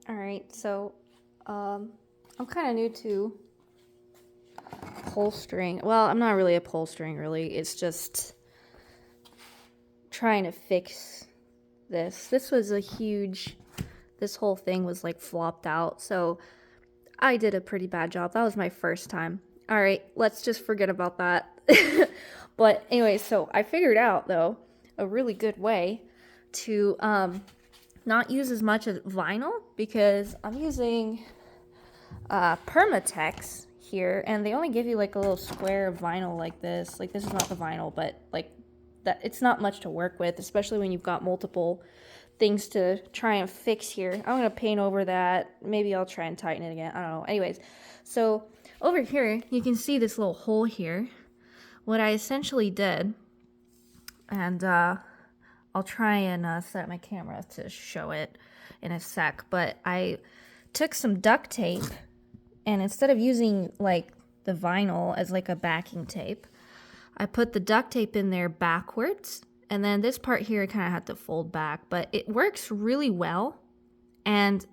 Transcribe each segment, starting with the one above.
Alright, so I'm kind of new to upholstering. Well, I'm not really upholstering, really. It's just trying to fix this. This was a huge, this whole thing was like flopped out, so I did a pretty bad job. That was my first time. Alright, let's just forget about that. But anyway, so I figured out, though, a really good way to not use as much of vinyl because I'm using permatex here, and they only give you like a little square of vinyl like this. Like, this is not the vinyl, but like that, it's not much to work with, especially when you've got multiple things to try and fix here. I'm gonna paint over that. Maybe I'll try and tighten it again. I don't know. Anyways, so over here you can see this little hole here. What I essentially did, and I'll try and set up my camera to show it in a sec, but I took some duct tape, and instead of using like the vinyl as like a backing tape, I put the duct tape in there backwards, and then this part here I kind of had to fold back, but it works really well. And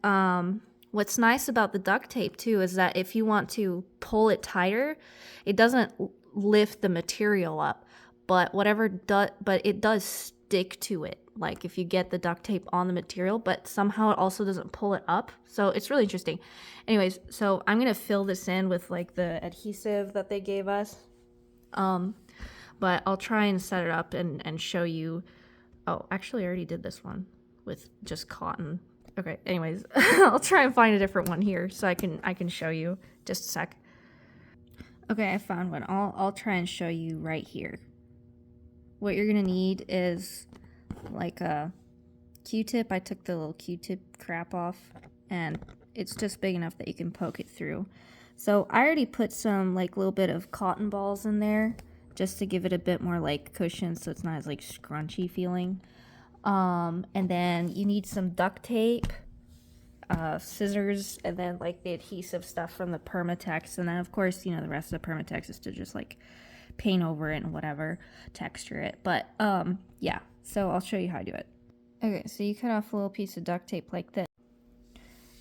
what's nice about the duct tape too is that if you want to pull it tighter, it doesn't lift the material up, but but it does stick to it. Like if you get the duct tape on the material, but somehow it also doesn't pull it up. So it's really interesting. Anyways, so I'm gonna fill this in with like the adhesive that they gave us. But I'll try and set it up and show you. Oh, actually I already did this one with just cotton. Okay, anyways, I'll try and find a different one here so I can show you. Just a sec. Okay, I found one. I'll try and show you right here. What you're gonna need is like a Q-tip. I took the little Q-tip crap off, and it's just big enough that you can poke it through. So I already put some like little bit of cotton balls in there just to give it a bit more like cushion so it's not as like scrunchy feeling. And then you need some duct tape, scissors, and then like the adhesive stuff from the permatex, and then of course, you know, the rest of the permatex is to just like paint over it and whatever, texture it. But yeah, so I'll show you how I do it. Okay, so you cut off a little piece of duct tape like this.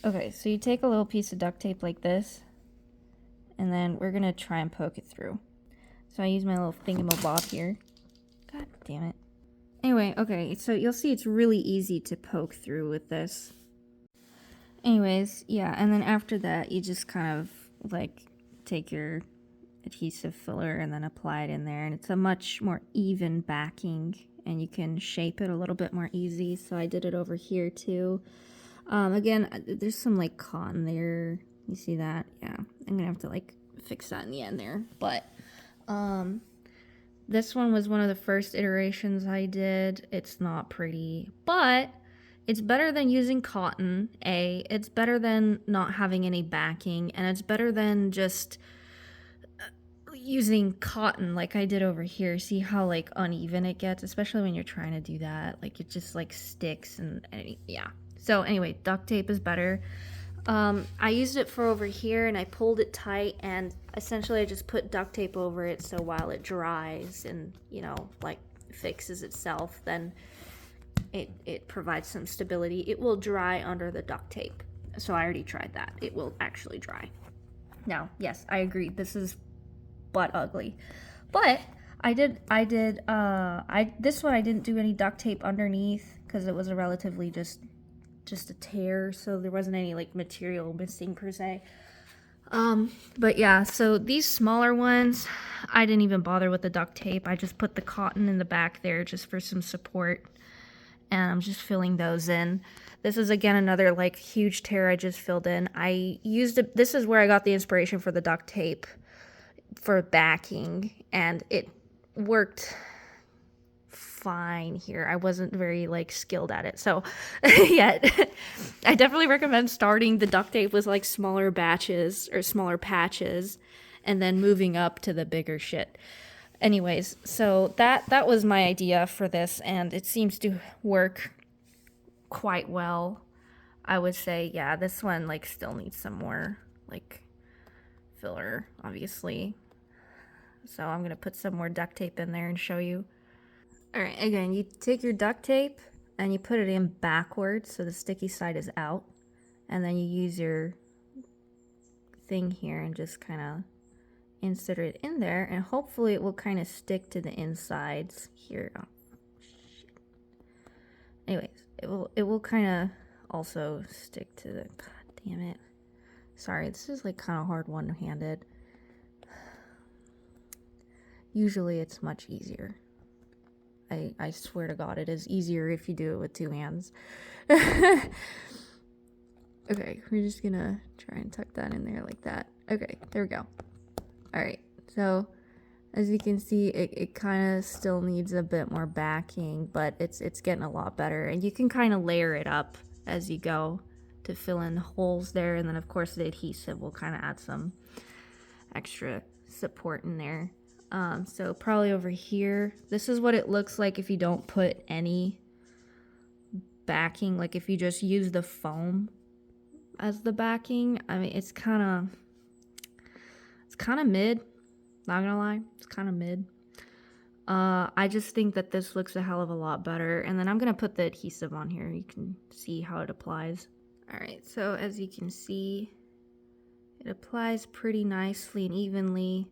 Okay, so you take a little piece of duct tape like this, and then we're gonna try and poke it through. So I use my little thingamabob here. God damn it. Anyway, okay, so you'll see it's really easy to poke through with this. Anyways, yeah, and then after that, you just kind of like take your adhesive filler and then apply it in there, and it's a much more even backing, and you can shape it a little bit more easy. So I did it over here too. Again, there's some like cotton there. You see that? Yeah, I'm gonna have to like fix that in the end there, but this one was one of the first iterations I did. It's not pretty, but it's better than using cotton, A. It's better than not having any backing, and it's better than just using cotton like I did over here. See how like uneven it gets, especially when you're trying to do that. Like it just like sticks and yeah. So anyway, duct tape is better. I used it for over here and I pulled it tight, and essentially I just put duct tape over it so while it dries and, you know, like fixes itself, then it provides some stability. It will dry under the duct tape. So I already tried that. It will actually dry. Now, yes, I agree. This is butt ugly. But this one I didn't do any duct tape underneath because it was a relatively just a tear, so there wasn't any like material missing per se. But yeah, so these smaller ones, I didn't even bother with the duct tape. I just put the cotton in the back there just for some support, and I'm just filling those in. This is again another like huge tear I just filled in. I used it, this is where I got the inspiration for the duct tape for backing, and it worked fine here. I wasn't very like skilled at it, so yet I definitely recommend starting the duct tape with like smaller batches or smaller patches and then moving up to the bigger shit. Anyways, so that was my idea for this, and it seems to work quite well. I would say, yeah, this one like still needs some more like filler, obviously. So I'm gonna put some more duct tape in there and show you. Alright, again, you take your duct tape and you put it in backwards so the sticky side is out. And then you use your thing here and just kind of insert it in there, and hopefully it will kind of stick to the insides here. Oh, shit. Anyways, it will kind of also stick to the, god damn it. Sorry, this is like kind of hard one-handed. Usually it's much easier. I swear to God, it is easier if you do it with two hands. Okay, we're just gonna try and tuck that in there like that. Okay, there we go. Alright, so as you can see, it kind of still needs a bit more backing, but it's getting a lot better. And you can kind of layer it up as you go to fill in holes there. And then, of course, the adhesive will kind of add some extra support in there. So probably over here, this is what it looks like if you don't put any backing. Like if you just use the foam as the backing. I mean, it's kind of mid. Not gonna lie, it's kind of mid. I just think that this looks a hell of a lot better. And then I'm gonna put the adhesive on here. You can see how it applies. All right, so as you can see, it applies pretty nicely and evenly.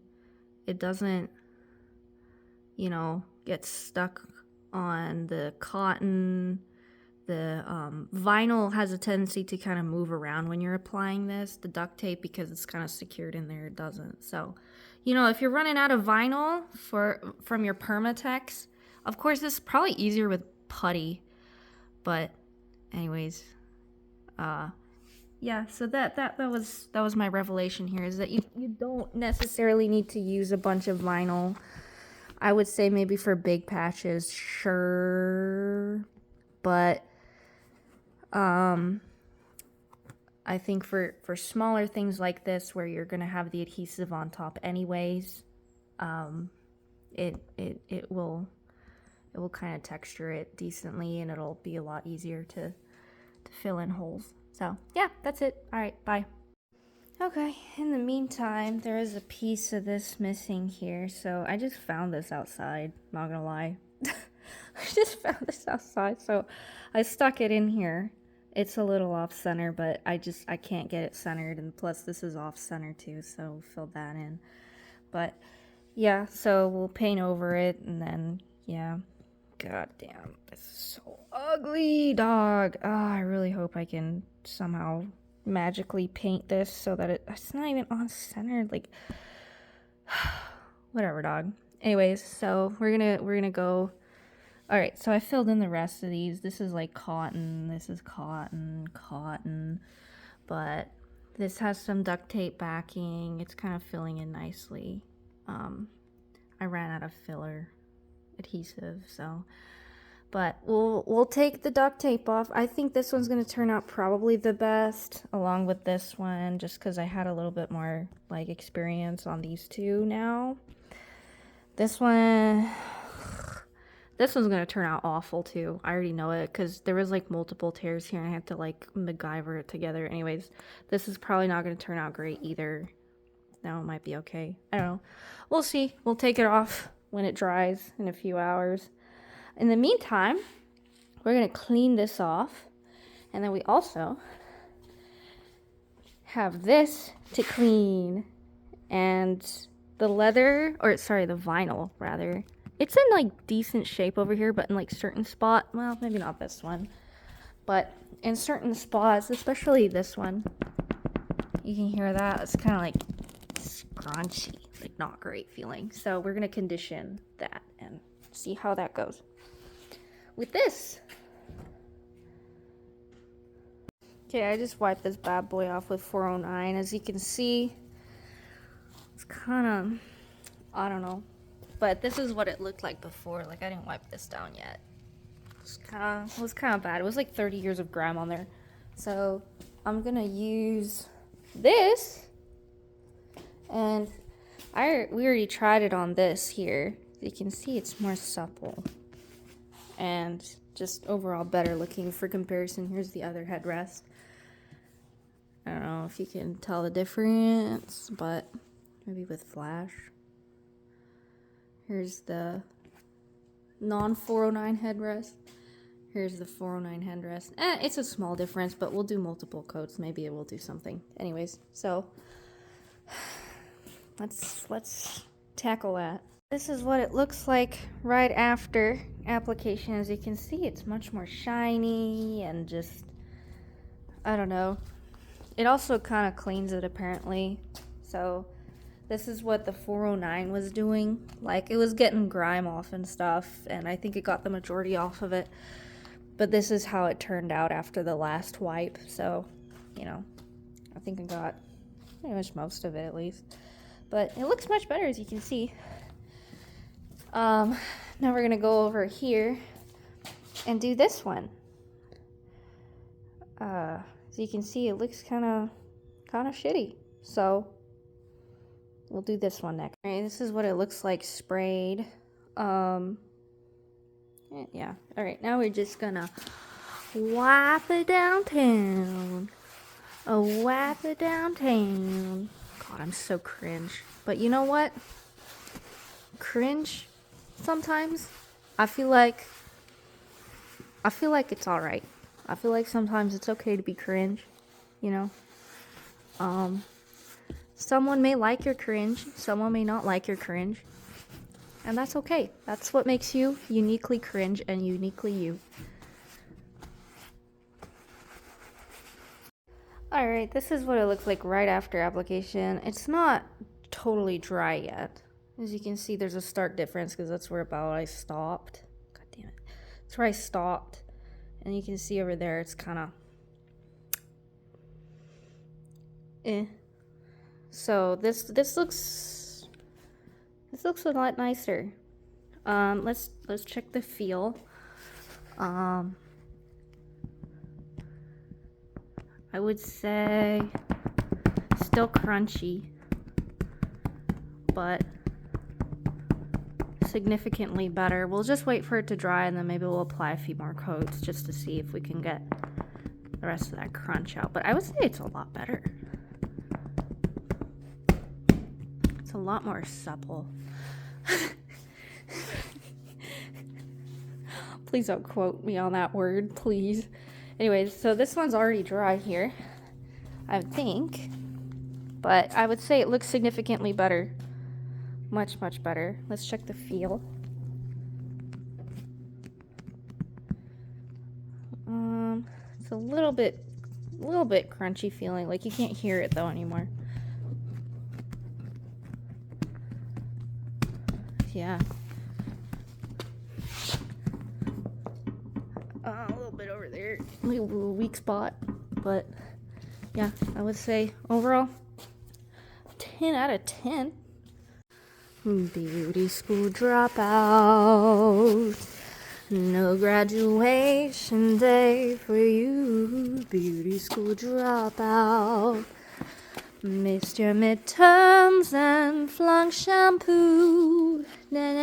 It doesn't, you know, get stuck on the cotton. The vinyl has a tendency to kind of move around when you're applying this. The duct tape, because it's kind of secured in there, it doesn't. So, you know, if you're running out of vinyl from your permatex, of course, this is probably easier with putty. But anyways, yeah, so that was my revelation here, is that you don't necessarily need to use a bunch of vinyl. I would say maybe for big patches, sure, but I think for smaller things like this, where you're gonna have the adhesive on top anyways, it will kind of texture it decently, and it'll be a lot easier to fill in holes. So yeah, that's it. All right, bye. Okay, in the meantime, there is a piece of this missing here, so I just found this outside, not gonna lie. I just found this outside, so I stuck it in here. It's a little off center, but I can't get it centered, and plus this is off center too, so fill that in. But yeah, so we'll paint over it, and then yeah. God damn, this is so ugly, dog. I really hope I can somehow magically paint this so that it's not even on center. Like, whatever, dog. Anyways, so we're gonna go. All right, so I filled in the rest of these. This is like cotton. This is cotton, but this has some duct tape backing. It's kind of filling in nicely. I ran out of filler adhesive, so, but we'll take the duct tape off. I think this one's going to turn out probably the best along with this one, just because I had a little bit more like experience on these two now. This one's going to turn out awful too. I already know it, because there was like multiple tears here and I had to like MacGyver it together. Anyways, this is probably not going to turn out great either. Now it might be okay. I don't know. We'll see. We'll take it off when it dries in a few hours. In the meantime, we're going to clean this off. And then we also have this to clean. And the leather, or sorry, the vinyl rather. It's in like decent shape over here, but in like certain spot, well, maybe not this one, but in certain spots, especially this one, you can hear that. It's kind of like scrunchy, like not great feeling. So we're gonna condition that and see how that goes with this. Okay, I just wiped this bad boy off with 409. As you can see, it's kind of, I don't know, but this is what it looked like before. Like, I didn't wipe this down yet. It was kind of bad. It was like 30 years of grime on there. So I'm gonna use this, and we already tried it on this here. You can see it's more supple and just overall better looking for comparison. Here's the other headrest. I don't know if you can tell the difference, but maybe with flash. Here's the non-409 headrest. Here's the 409 headrest. It's a small difference, but we'll do multiple coats. Maybe it will do something. Anyways, so let's tackle that. This is what it looks like right after application. As you can see, it's much more shiny and just, I don't know. It also kind of cleans it apparently. So this is what the 409 was doing. Like, it was getting grime off and stuff, and I think it got the majority off of it. But this is how it turned out after the last wipe. So, you know, I think I got pretty much most of it at least. But it looks much better, as you can see. Now we're gonna go over here and do this one. As you can see, it looks kind of shitty. So we'll do this one next. All right, this is what it looks like sprayed. Yeah. All right, now we're just gonna wipe it downtown. Wipe it downtown. God, I'm so cringe. But you know what? Cringe sometimes. I feel like it's all right. I feel like sometimes it's okay to be cringe, you know? Someone may like your cringe, someone may not like your cringe, and that's okay. That's what makes you uniquely cringe and uniquely you. Alright, this is what it looks like right after application. It's not totally dry yet. As you can see, there's a stark difference because that's where about I stopped. God damn it. That's where I stopped. And you can see over there, it's kind of So this looks a lot nicer. Let's check the feel. I would say still crunchy, but significantly better. We'll just wait for it to dry and then maybe we'll apply a few more coats just to see if we can get the rest of that crunch out. But I would say it's a lot better. It's a lot more supple. Please don't quote me on that word, please. Anyways, so this one's already dry here, I think. But I would say it looks significantly better. Much, much better. Let's check the feel. It's a little bit crunchy feeling. Like, you can't hear it though anymore. Yeah. A little bit over there, a little weak spot, but yeah, I would say overall 10 out of 10. Beauty school dropout, no graduation day for you. Beauty school dropout, missed your midterms and flunk shampoo. Na